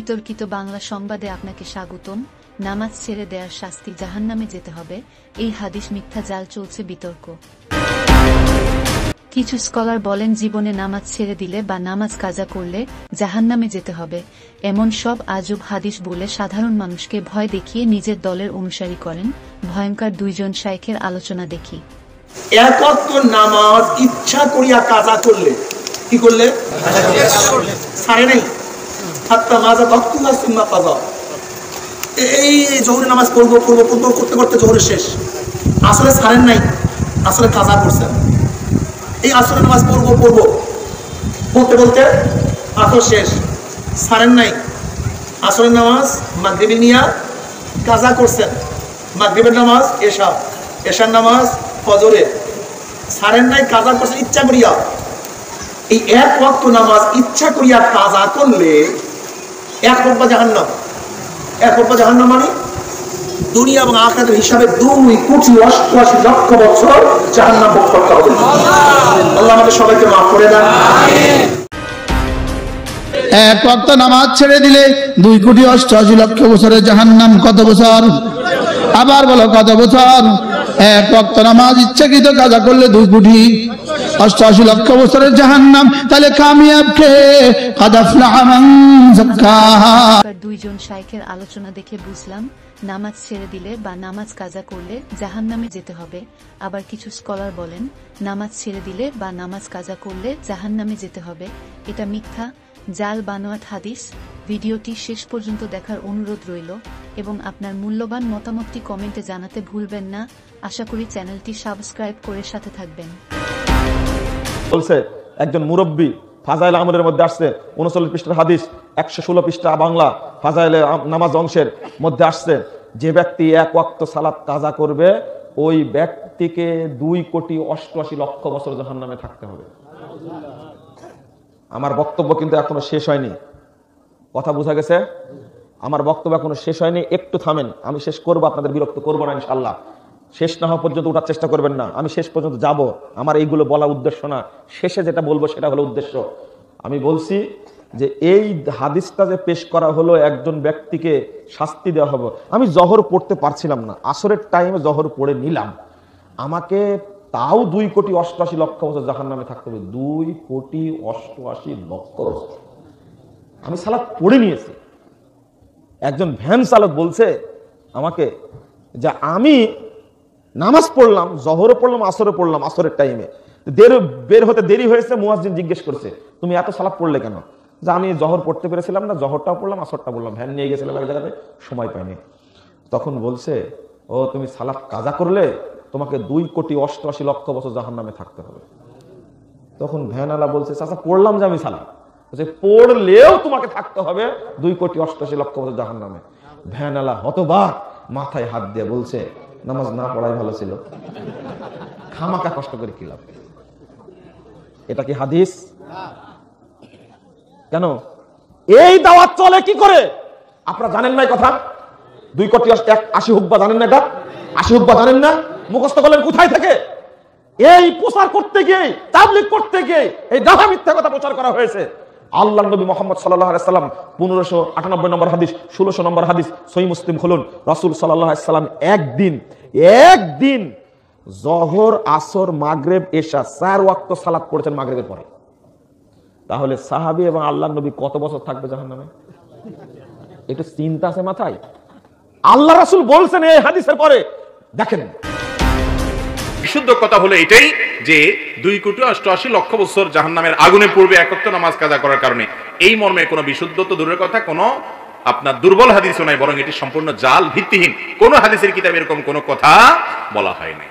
বিতর্কিত বাংলা সংবাদে আপনাকে স্বাগতম। নামাজ ছেড়ে দেয়ার শাস্তি জাহান্নামে যেতে হবে, এই হাদিস মিথ্যা জাল চলছে বিতর্ক। কিছু স্কলার বলেন জীবনে নামাজ ছেড়ে দিলে বা নামাজ কাজা করলে জাহান্নামে যেতে হবে, এমন সব আজব হাদিস বলে সাধারণ মানুষকে ভয় দেখিয়ে নিজের দলের অনুসারী করেন। ভয়ঙ্কর দুইজন শাইখের আলোচনা দেখি। এক ওয়াক্ত নামাজ ইচ্ছা করিয়া কাজা করলে কি করলে ছাড়ে নাই, হাত্তা মাজা বক্তুনা সুন্নাহ কাজা, এই জোহরের নামাজ পড়বো করতে করতে জোহরের শেষ, আসলে ছাড়েন নাই, আসলে কাজা করছেন। এই আসরের নামাজ পড়বো বলতে বলতে আসর শেষ, ছাড়েন নাই, আসরের নামাজ মাগরিবে নিয়া কাজা করছেন, মাগরিবের নামাজ এশার নামাজ ফজরে, ছাড়েন নাই, কাজা করছেন ইচ্ছা করিয়া। এই এক ওয়াক্ত নামাজ ইচ্ছা করিয়া কাজা করলে এক রব্বা জাহান্নাম, এক রব্বা জাহান্নাম মানে দুনিয়া এবং আখিরাতের হিসাবে 2,88,00,000 বছর জাহান্নাম ভোগ করতে হবে। আল্লাহ আমাদের সবাইকে মাফ করে দেন। এক ওয়াক্ত নামাজ ছেড়ে দিলে 2,88,00,000 বছরের জাহান্নাম। কত বছর? আবার বলো কত বছর? এক ওয়াক্ত নামাজ ইচ্ছাকৃত কাজা করলে 2,88,00,000 বছরের জাহান্নাম। তাহলে কামিয়াব কে? কাদ আফলাহা মান যাক্কাহা। দুইজন শাইখের আলোচনা দেখে বুঝলাম নামাজ ছেড়ে দিলে বা নামাজ কাজা করলে জাহান্নামে যেতে হবে। আবার কিছু স্কলার বলেন নামাজ ছেড়ে দিলে বা নামাজ কাজা করলে জাহান্নামে যেতে হবে, এটা মিথ্যা জাল বানোয়াট হাদিস। ভিডিওটি শেষ পর্যন্ত দেখার অনুরোধ রইল এবং আপনার মূল্যবান মতামতটি কমেন্টে জানাতে ভুলবেন না। আশা করি চ্যানেলটি সাবস্ক্রাইব করে সাথে থাকবেন। বলছে একজন মুরব্বী ফাজাইল আমলের মধ্যে আসছে 39 পৃষ্ঠার হাদিস, 116 পৃষ্ঠা বাংলা ফাজাইলে নামাজ অংশের মধ্যে আসছে, যে ব্যক্তি এক ওয়াক্ত সালাত কাজা করবে ওই ব্যক্তিকে 2,88,00,000 বছর জাহান্নামে থাকতে হবে। আমার বক্তব্য কিন্তু এখনো শেষ হয়নি, কথা বোঝা গেছে? আমার বক্তব্য এখনো শেষ হয়নি, একটু থামেন, আমি শেষ করবো, আপনাদের বিরক্ত করবো না ইনশাআল্লাহ। শেষ না হওয়া পর্যন্ত ওঠার চেষ্টা করবেন না, আমি শেষ পর্যন্ত যাব। আমার এইগুলো বলা উদ্দেশ্য না, শেষে যেটা বলবো সেটা হলো উদ্দেশ্য। আমি বলছি যে এই হাদিসটা যে পেশ করা হলো একজন ব্যক্তিকে শাস্তি দেওয়া হবে। আমি জহর পড়তে পারছিলাম না, আসরের টাইমে জহর পড়ে নিলাম, আমাকে তাও 2,88,00,000 বছর জাহান্নামে থাকতে হবে। 2,88,00,000 আমি সালাত পড়ে নিয়েছি। একজন ভ্যান চালক বলছে আমাকে যে আমি নামাজ পড়লাম, জহরও পড়লাম, আসরও পড়লাম, আসরের টাইমে বের হতে দেরি হয়েছে। মুয়াজ্জিন জিজ্ঞেস করছে তুমি এত সালাত পড়লে কেন? যে আমি জহর পড়তে পেরেছিলাম না, জহরটাও পড়লাম, আসরটা পড়লাম, ভ্যান নিয়ে গেছিলাম এক জায়গাতে, সময় পাইনি। তখন বলছে ও তুমি সালাত কাজা করলে তোমাকে 2,88,00,000 বছর জাহান্নামে থাকতে হবে। তখন ভ্যানওয়ালা বলছে চাচা পড়লাম যে আমি সালাত, পড়লেও তোমাকে থাকতে হবে 2,88,00,000 বছর জাহান্নামে। ভ্যানওয়ালা হতবাক, মাথায় হাত দিয়ে বলছে নামাজ না পড়াই ভালো ছিল, খামাকা কষ্ট করে কি লাভ? এটা কি হাদিস? কেন এই দাওয়াত চলে কি করে আপনারা জানেন না? কথা 2,80,00,000 হুকবা জানেন না? এটা 80 হুকবা জানেন না? মুখস্থ করলেন কোথায় থেকে? এই প্রচার করতে গিয়ে, তাবলীগ করতে গিয়ে এই ডাহা মিথ্যা কথা প্রচার করা হয়েছে। আল্লাহ নবী মুহাম্মদ সাল্লাল্লাহু আলাইহি সাল্লাম 1598 নম্বর হাদিস, 1600 নম্বর হাদিস, সহিহ মুসলিম খুলুন। রাসূল সাল্লাল্লাহু আলাইহি সাল্লাম একদিন জোহর, আসর, মাগরিব, এশা 4 ওয়াক্ত সালাত পড়েছেন মাগরিবের পরে। তাহলে সাহাবী এবং আল্লাহর নবী কত বছর থাকবে জাহান্নামে? একটু চিন্তা আছে মাথায়? আল্লাহ রাসূল বলছেন এই হাদিসের পরে, দেখেন বিশুদ্ধ কথা হলো এটাই যে 2,88,00,000 বছর জাহান্নামের আগুনে পড়বে এক ওয়াক্ত নামাজ কাজা করার কারণে। এই মর্মে কোনো বিশুদ্ধ তো দূরের কথা, কোনো আপনার দুর্বল হাদিসও নাই, বরং এটি সম্পূর্ণ জাল, ভিত্তিহীন। কোন হাদিসের কিতাবে এরকম কোনো কথা বলা হয় নাই।